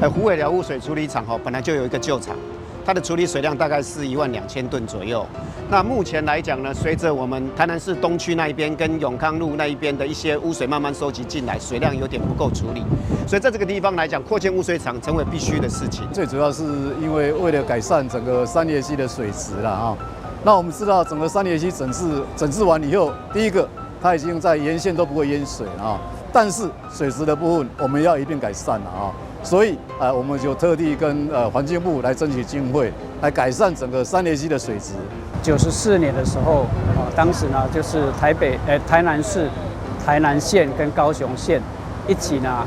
虎尾寮污水处理厂本来就有一个旧厂，它的处理水量大概是12000吨左右。那目前来讲呢，随着我们台南市东区那一边跟永康路那一边的一些污水慢慢收集进来，水量有点不够处理，所以在这个地方来讲，扩建污水厂成为必须的事情。最主要是因为为了改善整个三连溪的水质啦那我们知道整个三连溪整治完以后，第一个它已经在沿线都不会淹水但是水质的部分我们要一并改善了所以我们就特地跟环境部来争取经费，来改善整个三连溪的水质。94年的时候当时呢就是台南市、台南县跟高雄县一起呢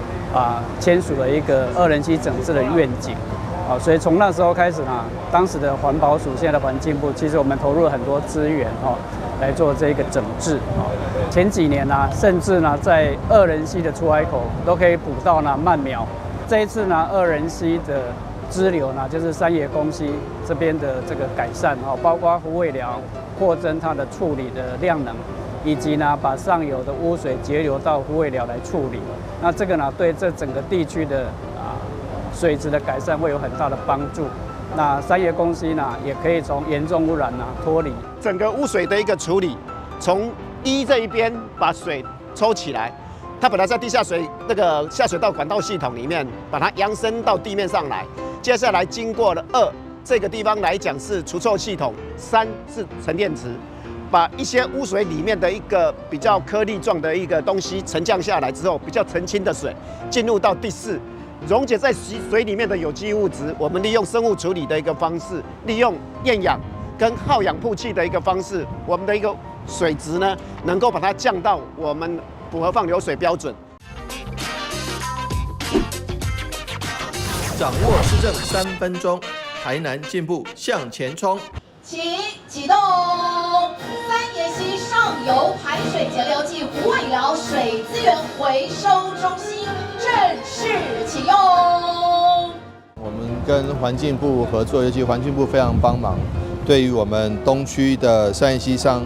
签署了一个二人溪整治的愿景所以从那时候开始呢，当时的环保署、现在的环境部，其实我们投入了很多资源来做这个整治前几年呢，甚至呢在二人溪的出海口都可以捕到呢鳗苗。这一次呢，二人溪的支流呢，就是三爷公溪这边的这个改善包括虎尾寮扩增它的处理的量能，以及呢把上游的污水截流到虎尾寮来处理。那这个呢，对这整个地区的水质的改善会有很大的帮助。那三爷公溪呢，也可以从严重污染脱离。整个污水的一个处理，从这一边把水抽起来。它本来在地下水那个下水道管道系统里面，把它扬升到地面上来。接下来经过了这个地方来讲是除臭系统，3是沉淀池，把一些污水里面的一个比较颗粒状的一个东西沉降下来之后，比较澄清的水进入到第4，溶解在水里面的有机物质，我们利用生物处理的一个方式，利用厌氧跟耗氧曝气的一个方式，我们的一个水质呢，能够把它降到我们符合放流水标准。掌握施政3分钟，台南进步向前冲。请启动三爷溪上游排水截流暨虎尾寮水资源回收中心正式启用。我们跟环境部合作，尤其环境部非常帮忙，对于我们东区的三爷溪上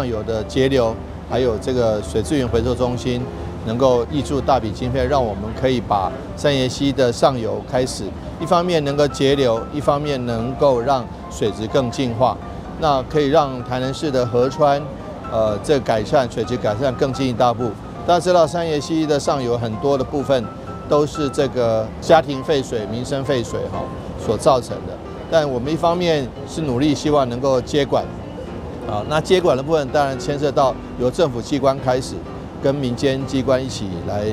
游的截流，还有这个水资源回收中心，能够挹注大笔经费，让我们可以把三爷溪的上游开始，一方面能够截流，一方面能够让水质更净化，那可以让台南市的河川，这改善水质改善更进一大步。大家知道三爷溪的上游很多的部分都是这个家庭废水、民生废水所造成的，但我们一方面是努力希望能够接管。那接管的部分当然牵涉到由政府机关开始，跟民间机关一起来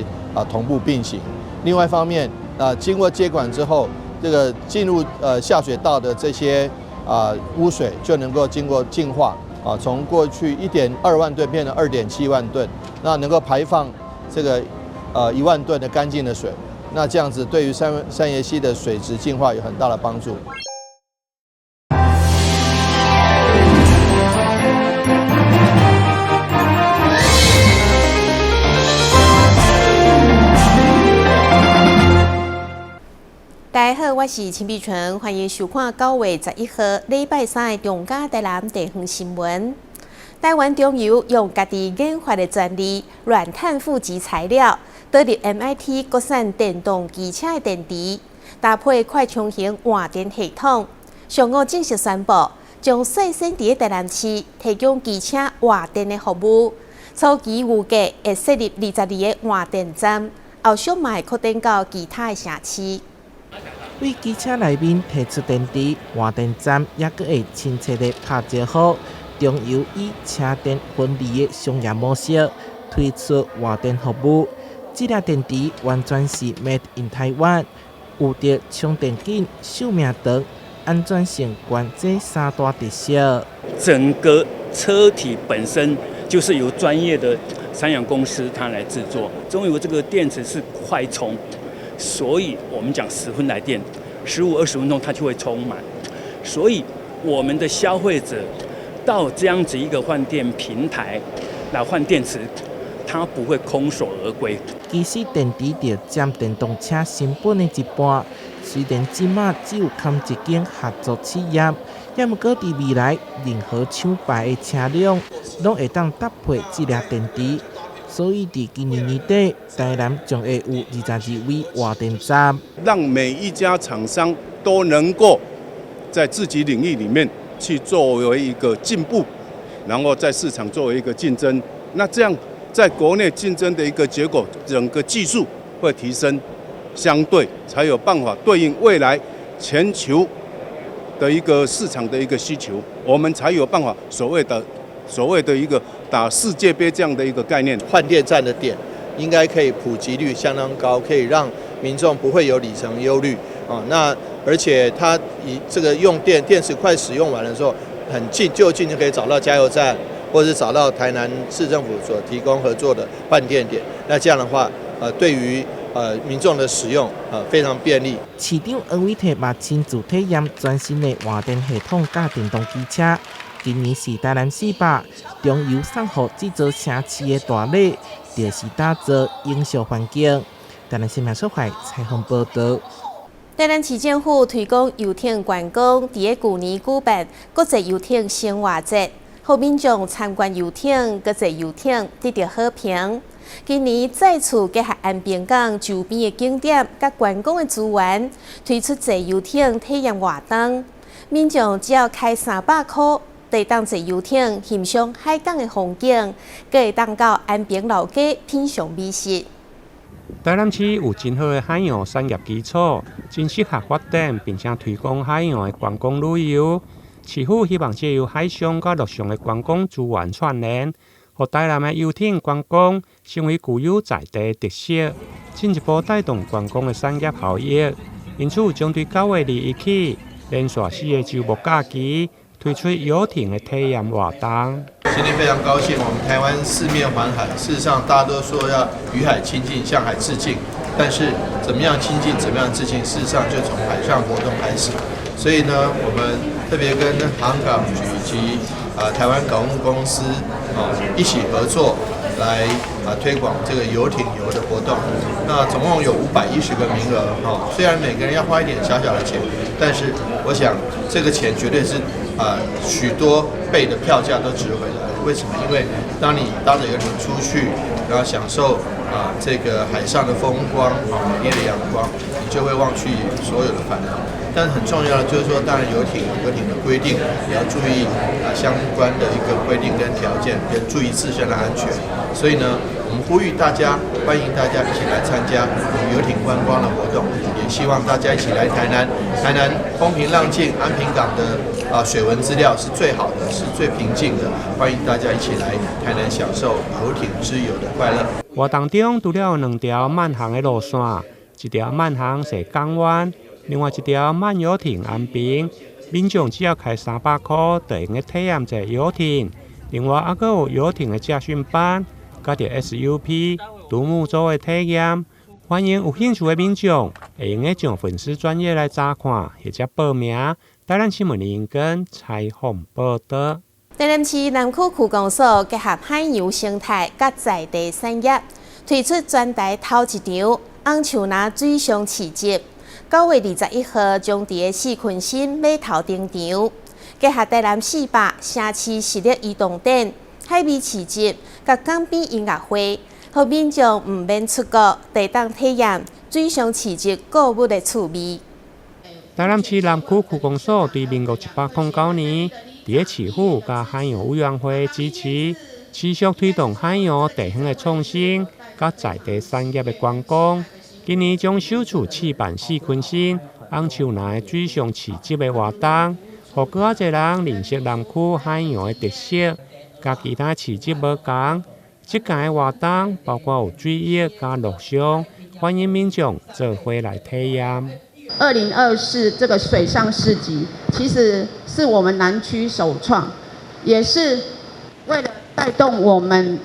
同步并行。另外一方面经过接管之后，这个进入下水道的这些污水就能够经过净化从过去1.2万吨变成2.7万吨，那能够排放这个1万吨的干净的水，那这样子对于三爷溪的水质净化有很大的帮助。大家好，我是陈碧纯，欢迎收看9月11号礼拜3的中嘉台南地方新闻。台湾中油用家己研发的专利软碳负极材料，导入 MIT 国产电动机车的电池，搭配快充型换电系统，上午正式宣布，将率先伫台南市提供机车换电的服务。初期预计会设立22个换电站，后续嘛会扩展到其他的城市。为机车内面提出电池换电站，也佫会清晰地拍照好。中油以车电分离的商业模式推出换电服务。这粒电池完全是 Made in Taiwan， 有着充电紧、寿命长、安全性高这3大特色。整个车体本身就是由专业的三洋公司它来制作。中油这个电池是快充。所以我们讲10分来电，15-20分钟它就会充满。所以我们的消费者到这样子一个换电平台来换电池，它不会空手而归。其实电池就占电动车成本的一半，虽然即马只有含一间合作企业，也毋过伫未来任何厂牌的车辆拢会当搭配这粒电池。所以伫今年年底，台南将会有22位换电站，让每一家厂商都能够在自己领域里面去作为一个进步，然后在市场作为一个竞争。那这样在国内竞争的一个结果，整个技术会提升，相对才有办法对应未来全球的一个市场的一个需求，我们才有办法所谓的一个打世界杯这样的一个概念。换电站的电应该可以普及率相当高，可以让民众不会有里程忧虑啊。那而且它以这个用电池快使用完的时候，很近就可以找到加油站，或者是找到台南市政府所提供合作的换电点。那这样的话，对于民众的使用非常便利。市长黄伟綽嘛亲自体验全新的换电系统甲电动机车。今年是台南400中油送予制造城市的大礼，就是打造营销环境。台南新闻所在采访报道。台南市政府推广游艇观光，伫个去年举办国际游艇生活节，互民众参观游艇、国际游艇得到好评。今年再次结合安平港周边的景点甲观光的资源，推出坐游艇体验活动。民众只要开300块，就当坐游艇欣赏海港的风景，阁会当到安平老街品尝美食。台南市有真好的海洋产业基础，真适合发展并且推广海洋的观光旅游。市府希望借由海上甲陆上的观光资源串联，让台南的游艇观光成为具有在地特色，进一步带动观光的产业效益。因此，将对9月2日起，连续4个周末假期，推出游艇的体验活动。今天非常高兴，我们台湾四面环海，事实上大家都说要与海亲近，向海致敬。但是怎么样亲近，怎么样致敬，事实上就从海上活动开始。所以呢，我们特别跟航港局以及台湾港务公司一起合作，来推广这个游艇游的活动。那总共有510个名额虽然每个人要花一点小小的钱，但是我想这个钱绝对是许多倍的票价都值回来。为什么？因为当你搭着游艇出去，然后享受这个海上的风光美丽的阳光，你就会忘去所有的烦恼。但很重要的就是说，当然游艇的规定也要注意相关的一个规定跟条件，跟注意自身的安全。所以呢，我们呼吁大家，欢迎大家一起来参加游艇观光的活动，也希望大家一起来台南。台南风平浪静，安平港的水文资料是最好的，是最平静的。欢迎大家一起来台南享受游艇之游的快乐。活动中除了2条慢航的路线，一条慢航是港湾，另外一条慢游艇安平。民众只要开300块，就用体验坐游艇。另外，还有游艇的驾训班，加着 SUP、独木舟的体验。欢迎有兴趣的民众会用上粉丝专页来查看，或者报名。台南新闻林根采访报道。台南市南区区公所结合海洋生态甲在地产业，推出全台头一场红树林水上市集。9月21号将伫个四群新码头登场，结合台南400城市实力移动展、海味市集、甲港边音乐会，让民众唔免出国，地当体验水上市集购物的趣味。台南市南区区公所伫民国1809年，伫个市府甲海洋委员会支持，持续推动海洋地形的创新，甲在地产业的观光。今年将首次试办四群新红树林的水上市集的活动，让更多人认识南区海洋的特色，甲其他市集无同。这届的活动包括有水翼加陆上，欢迎民众做伙来体验。2024这个水上市集，其实是我们南区首创，也是为了带动我们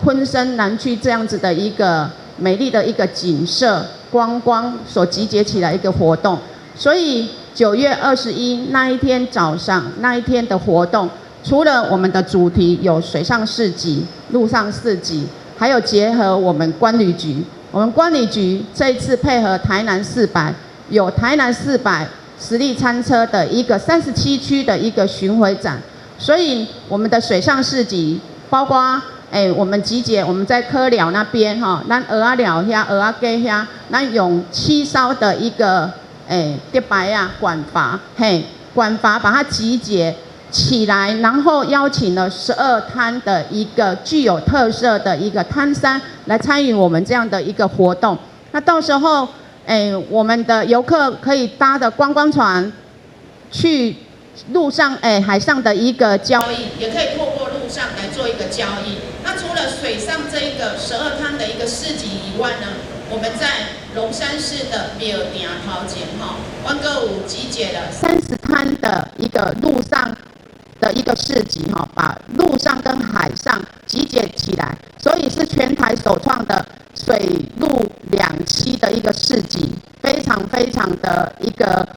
昆山南区这样子的一个美丽的一个景色观光所集结起来一个活动。所以9月21那一天早上那一天的活动，除了我们的主题有水上市集、陆上市集，还有结合我们观旅局。我们观旅局这一次配合台南400，有台南400实力餐车的一个37区的一个巡回展，所以我们的水上市集包括我们集结，我们在科寮那边哈，咱鹅仔寮遐、鹅仔街遐，咱用7艘的一个竹排啊管筏，管筏把它集结起来，然后邀请了12滩的一个具有特色的一个滩山来参与我们这样的一个活动。那到时候，我们的游客可以搭的观光船去路上，海上的一个交易，也可以透过路上来做一个交易。那除了水上这一个12滩的一个市集以外呢，我们在龙山市的庙埕头前阮阁有集结了30滩的一个路上的一个市集把陆上跟海上集结起来，所以是全台首创的水陆两栖的一个市集，非常非常的一个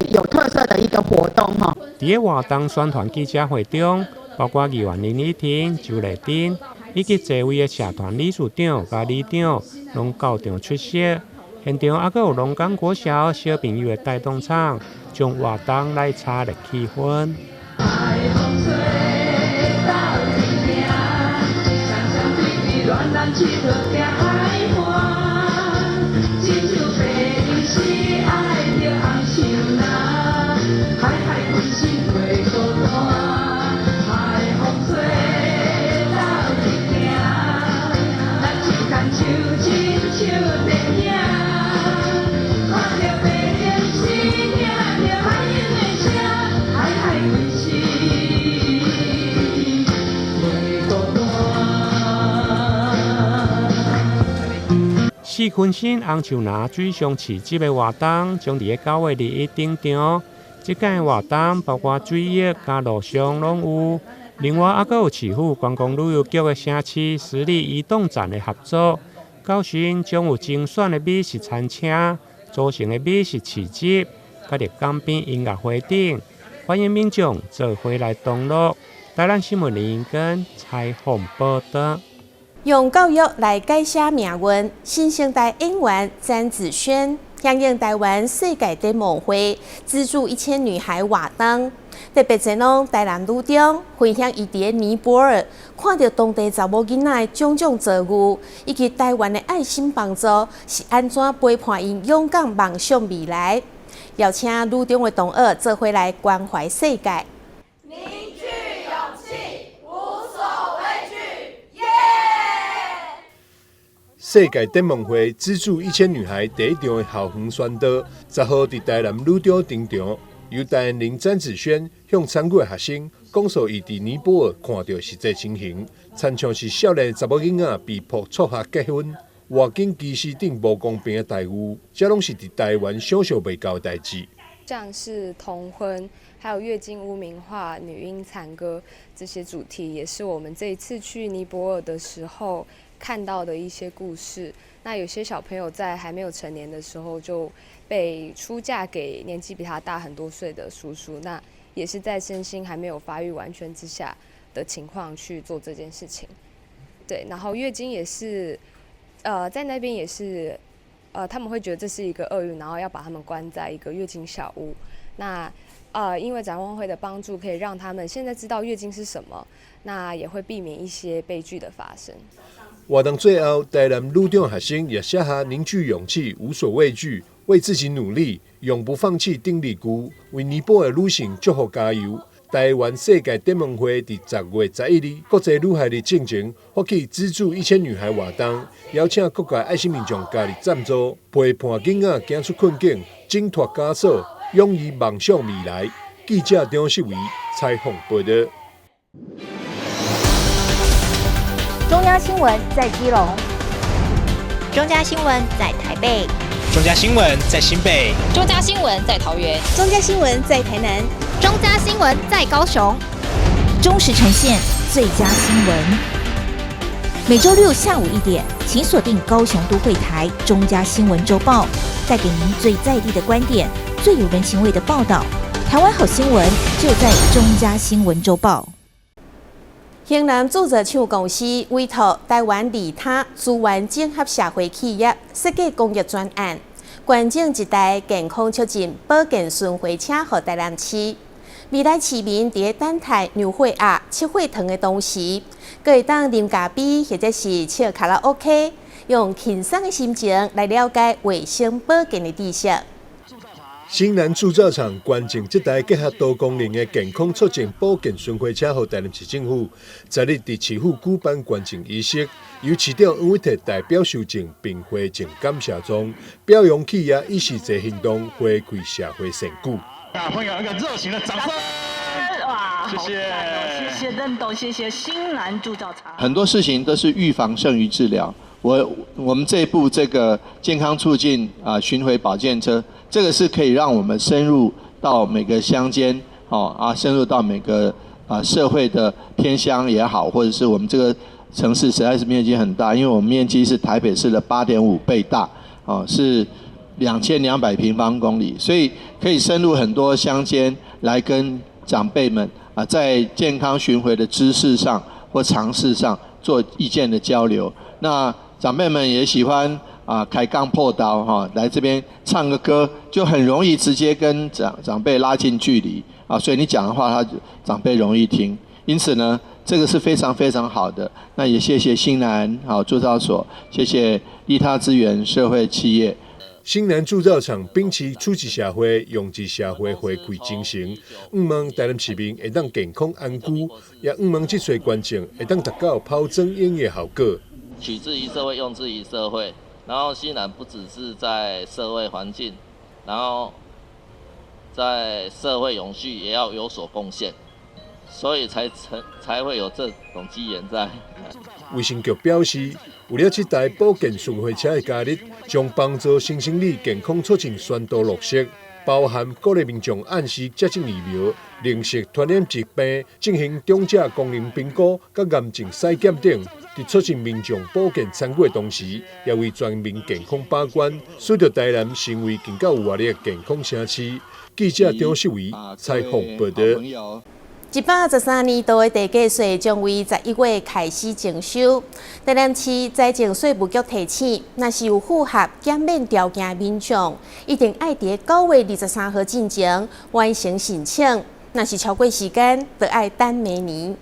有特色的一个活动哈。伫个活动宣传记者会中，包括议员林依婷、周丽珍以及多位的社团理事长甲理长拢到场出席。现场还有龙岗国小小朋友的带动唱，将活动来炒热气氛。四群新红树林水上市集的活动将伫个9月21登场。这届活动包括水翼加陆上拢有，另外还有市府观光旅游局的城市实力移动站的合作。到时将有精选的美食餐车组成的美食市集，甲伫港边音乐会等，欢迎民众做伙来同乐。台南新闻林跟采访报道。用教育来改写命运，新生代演员詹子萱响应台湾世界展望会资助1000女孩活动，特别前往台南路中分享伊伫尼泊尔看到当地查某囡仔种种遭遇，以及台湾的爱心帮助是安怎陪伴因勇敢梦想未来，邀请路中的同学做伙来关怀世界。世界展望会资助1000女孩第一场的校园宣导，10号伫台南路中登场，由代言人詹子萱向参与的学生讲述伊伫尼泊尔看到实际情形，参像是少年查某囡仔被迫撮合结婚、外境机师等不公平的待遇，这拢是伫台湾想象袂到的代志。像是同婚，还有月经污名化、女婴惨歌这些主题，也是我们这一次去尼泊尔的时候看到的一些故事。那有些小朋友在还没有成年的时候就被出嫁给年纪比他大很多岁的叔叔，那也是在身心还没有发育完全之下的情况去做这件事情。对，然后月经也是，在那边也是，他们会觉得这是一个厄运，然后要把他们关在一个月经小屋。那因为展望会的帮助，可以让他们现在知道月经是什么，那也会避免一些悲剧的发生。活动最后，台南路中学生也写下凝聚勇气、无所畏惧、为自己努力、永不放弃丁力句，为尼泊尔旅行祝福加油。台湾世界展望会伫10月11日国际女孩日进前，发起资助1000女孩活动，邀请各界爱心民众加入赞助，陪伴囡仔走出困境，挣脱枷锁，勇于梦想未来。记者张世维采访报道。中央新闻在基隆，中嘉新闻在台北，中嘉新闻在新北，中嘉新闻在桃园，中嘉新闻在台南，中嘉新闻在高雄，忠实呈现最佳新闻。每周六下午1点，请锁定高雄都会台中嘉新闻周报，带给您最在地的观点，最有人情味的报道。台湾好新闻就在中嘉新闻周报。兴南著作厂公司委托台湾利他资源整合社会企业设计公益专案，捐赠1台健康促进保健巡回车予台南市。未来市民伫咧等待牛血鸭、七血糖的同时，阁会当啉咖啡或者是唱卡拉 OK， 用轻松的心情来了解卫生保健的知识。新南铸造厂关键这台结合多功能的健康促进保健巡回车，予台南市政府昨日伫市府举办关键仪式，由市长黄伟哲代表受证并回敬感谢状，表扬企业以实际行动回馈社会善举。欢迎一个热情的掌声！哇，谢谢，谢谢邓董，谢谢新南铸造厂。很多事情都是预防胜于治疗。我们这一部这个健康促进巡回保健车，这个是可以让我们深入到每个乡间，深入到每个社会的偏乡也好，或者是我们这个城市实在是面积很大，因为我们面积是台北市的8.5倍大，是2200平方公里，所以可以深入很多乡间来跟长辈们在健康巡回的知识上或常识上做意见的交流。那长辈们也喜欢开杠破刀来这边唱个歌，就很容易直接跟长辈拉近距离所以你讲的话，长辈容易听。因此呢，这个是非常非常好的。那也谢谢新南铸造所，谢谢利他资源社会企业。新南铸造厂秉持出自社会、用自社会回馈精神，希望台南市民会当健康安居，也希望这些关键会当达到抛增应的效果。取之于社会，用之于社会。然后新南不只是在社会环境，然后在社会永续也要有所贡献，所以才会有这种机缘在。卫生局表示，为了这台保健巡回车的加入，将帮助新生里健康促进宣导落实，包含鼓励民众按时接种疫苗、认识传染疾病、进行长者功能评估、甲癌症筛检等。在促进民众保健参与的同时，也为全民健康把关，使得台南成为更较有活力的健康城市。记者张世维采访报道。113年度的地价税将于11月开始征收。台南市财政税务局提醒，若是有符合减免条件的民众，一定要在9月23号进前完成申请。若是超过时间，就要等明年。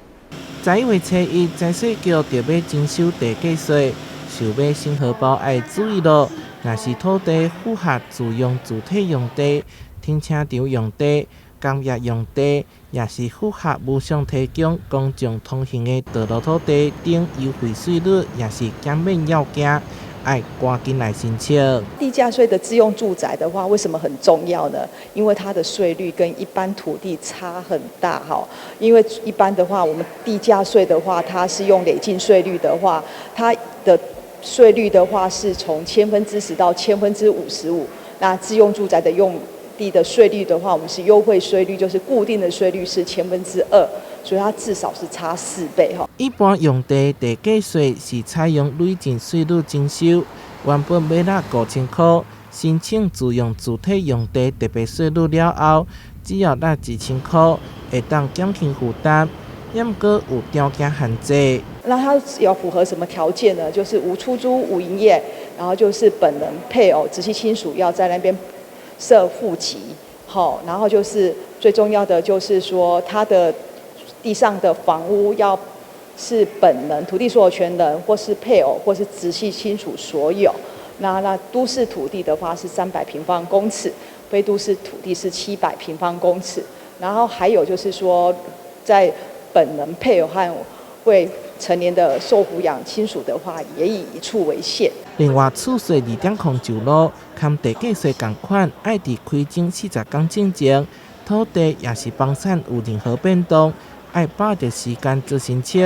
11月初1，财税局就要征收地价税，想买新荷包要注意咯。若是土地符合自用主体用地、停车场用地、工业用地，也是符合无偿提供公众通行的道路土地等优惠税率，也是减免要件。要赶紧来申请。地价税的自用住宅的话，为什么很重要呢？因为它的税率跟一般土地差很大哈。因为一般的话，我们地价税的话，它是用累进税率的话，它的税率的话是从10%到55%。那自用住宅的用地的税率的话，我们是优惠税率，就是固定的税率是2%，所以它至少是差4倍哈。一般用地地价税是采用累进税率征收，原本要纳5000块，申请自用主体用地特别税率了后，只要纳1000块，会当减轻负担。也不过有条件限制。那它要符合什么条件呢？就是无出租、无营业，然后就是本人、配偶、直系亲属要在那边设户籍，好，然后就是最重要的就是说，他的地上的房屋要是本人、土地所有权人，或是配偶，或是直系亲属所有。那都市土地的话是300平方公尺，非都市土地是700平方公尺。然后还有就是说，在本人、配偶和未成年的受抚养亲属的话，也以1处为限。另外，厝税2.09路，含地价税同款，要伫开征40天之前，土地也是房产有任何变动，要把握时间做申请，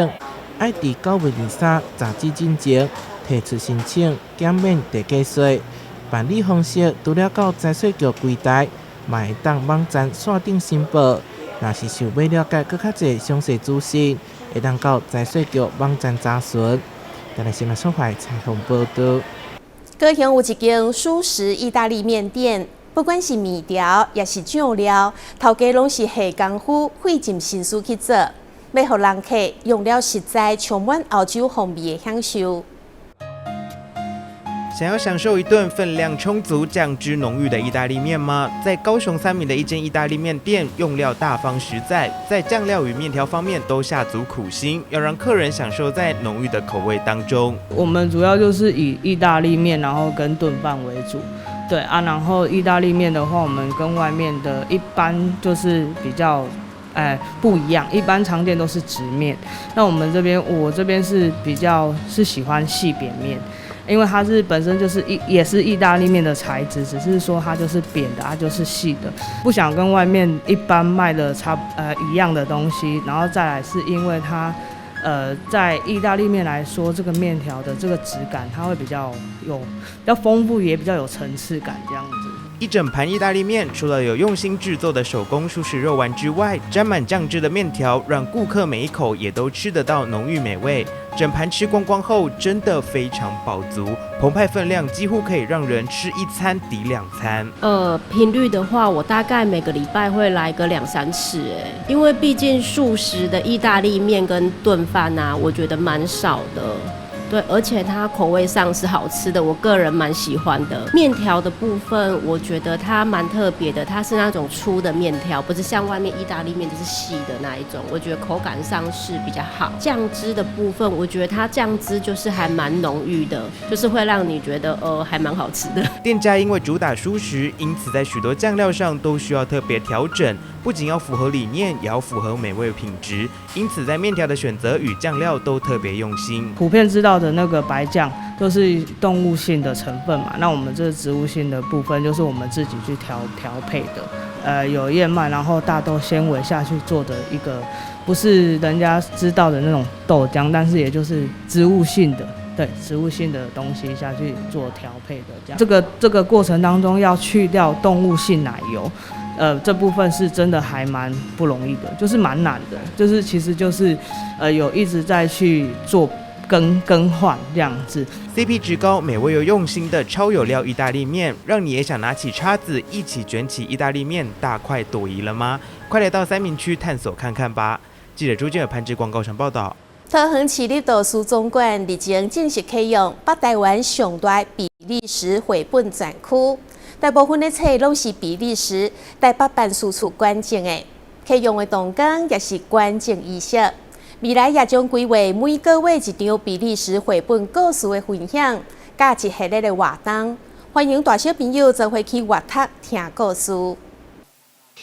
要伫9月23早之之前提出申请，减免地价税。办理方式除了到财税局柜台，嘛会当网站线顶申报。若是想要了解更较侪详细资讯，会当到财税局网站查询。台南新闻所采访报道。高雄有一间素食意大利面店，不管是面条也是酱料，头家拢是下功夫、费尽心思去做，要让人客用了实在、充满澳洲风味的享受。想要享受一顿分量充足、酱汁浓郁的意大利面吗？在高雄3民的一间意大利面店，用料大方实在，在酱料与面条方面都下足苦心，要让客人享受在浓郁的口味当中。我们主要就是以意大利面，然后跟炖饭为主。对啊，然后意大利面的话，我们跟外面的一般就是比较不一样，一般常见都是直面。那我这边是比较喜欢细扁面。因为它是本身就是也是意大利面的材质，只是说它就是扁的，它就是细的，不想跟外面一般卖的一样的东西。然后再来是因为它在意大利面来说，这个面条的这个质感，它会比较丰富，也比较有层次感这样子。一整盘意大利面，除了有用心制作的手工素食肉丸之外，沾满酱汁的面条让顾客每一口也都吃得到浓郁美味。整盘吃光光后，真的非常饱足，澎湃分量几乎可以让人吃一餐抵2餐。频率的话，我大概每个礼拜会来个2-3次，因为毕竟素食的意大利面跟炖饭啊，我觉得蛮少的。对，而且它口味上是好吃的，我个人蛮喜欢的。面条的部分，我觉得它蛮特别的，它是那种粗的面条，不是像外面意大利面就是细的那一种，我觉得口感上是比较好。酱汁的部分，我觉得它酱汁就是还蛮浓郁的，就是会让你觉得还蛮好吃的。店家因为主打蔬食，因此在许多酱料上都需要特别调整，不仅要符合理念，也要符合美味品质。因此在面条的选择与酱料都特别用心。普遍知道的那个白酱都是动物性的成分嘛，那我们这植物性的部分就是我们自己去调配的。有燕麦，然后大豆纤维下去做的一个，不是人家知道的那种豆浆，但是也就是植物性的。对，植物性的东西下去做调配的这样。这个过程当中要去掉动物性奶油，这部分是真的还蛮不容易的，就是蛮难的，就是其实就是有一直在去做更换这样子。 CP 值高、美味又用心的超有料意大利面，让你也想拿起叉子一起卷起意大利面，大快朵颐了吗？快来到3民区探索看看吧！记者朱建尔、潘志广告上报道。桃园市立图书总馆日前正式启用北台湾上大比利时绘本展区，大部分的册拢是比利时台北办事处馆种的，启用的动工也是馆种仪式。未来也将规划每个月一场比利时绘本故事的分享，加一系列的活动，欢迎大小朋友做回去阅读听故事。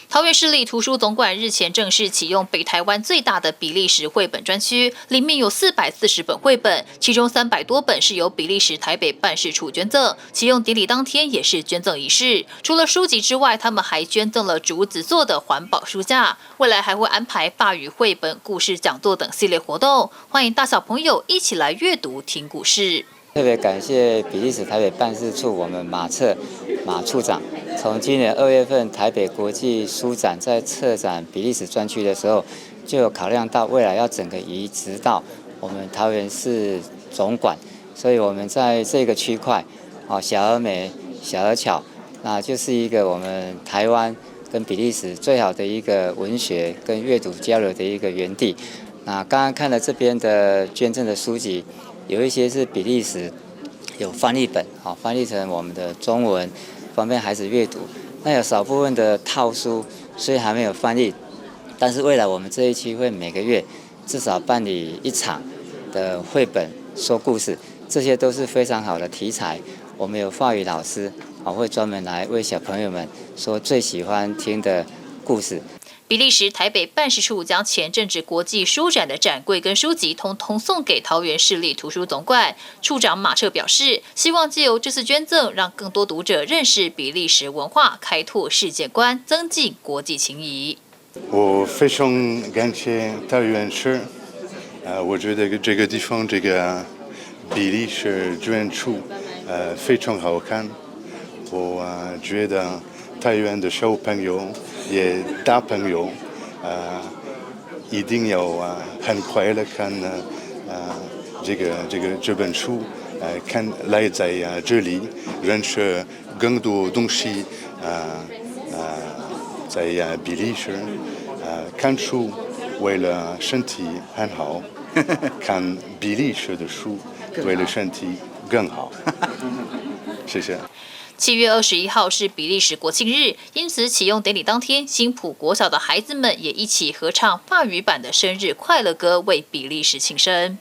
桃园市立图书总馆日前正式启用北台湾最大的比利时绘本专区，里面有440本绘本，其中300多本是由比利时台北办事处捐赠。启用典礼当天也是捐赠仪式，除了书籍之外，他们还捐赠了竹子做的环保书架。未来还会安排法语绘本、故事讲座等系列活动，欢迎大小朋友一起来阅读听故事。特别感谢比利时台北办事处我们马处长，从今年2月份台北国际书展在策展比利时专区的时候，就有考量到未来要整个移植到我们桃园市总馆，所以我们在这个区块，小而美、小而巧，那就是一个我们台湾跟比利时最好的一个文学跟阅读交流的一个园地。那刚刚看了这边的捐赠的书籍。有一些是比利时有翻译本，翻译成我们的中文，方便孩子阅读。那有少部分的套书，虽然还没有翻译，但是未来我们这一期会每个月至少办理1场的绘本说故事，这些都是非常好的题材。我们有法语老师，会专门来为小朋友们说最喜欢听的故事。比利时台北办事处将前阵子国际书展的展柜跟书籍通通送给桃园市立图书总馆。处长马彻表示，希望借由这次捐赠，让更多读者认识比利时文化，开拓世界观，增进国际情谊。我非常感谢桃园市，我觉得这个地方这个比利时专处非常好看，我觉得台湾的小朋友也大朋友，一定要很快乐看这本书，看来在这里认识更多东西，在比利时，看书为了身体很好，看比利时的书为了身体更好。谢谢。7月21号是比利时国庆日，因此启用典礼当天，新埔国小的孩子们也一起合唱法语版的生日快乐歌，为比利时庆生。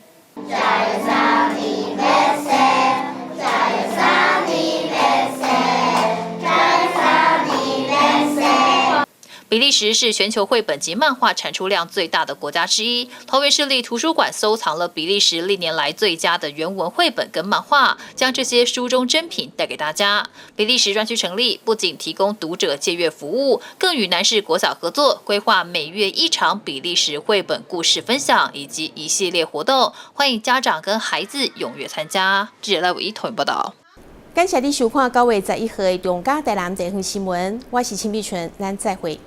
比利时是全球绘本及漫画产出量最大的国家之一。桃园市立图书馆收藏了比利时历年来最佳的原文绘本跟漫画，将这些书中珍品带给大家。比利时专区成立，不仅提供读者借阅服务，更与南市国小合作，规划每月1场比利时绘本故事分享以及一系列活动，欢迎家长跟孩子踊跃参加。记者赖伟一统一报道。感谢你收看9月11号的中嘉台南地方新闻，我是陈碧纯，咱再会。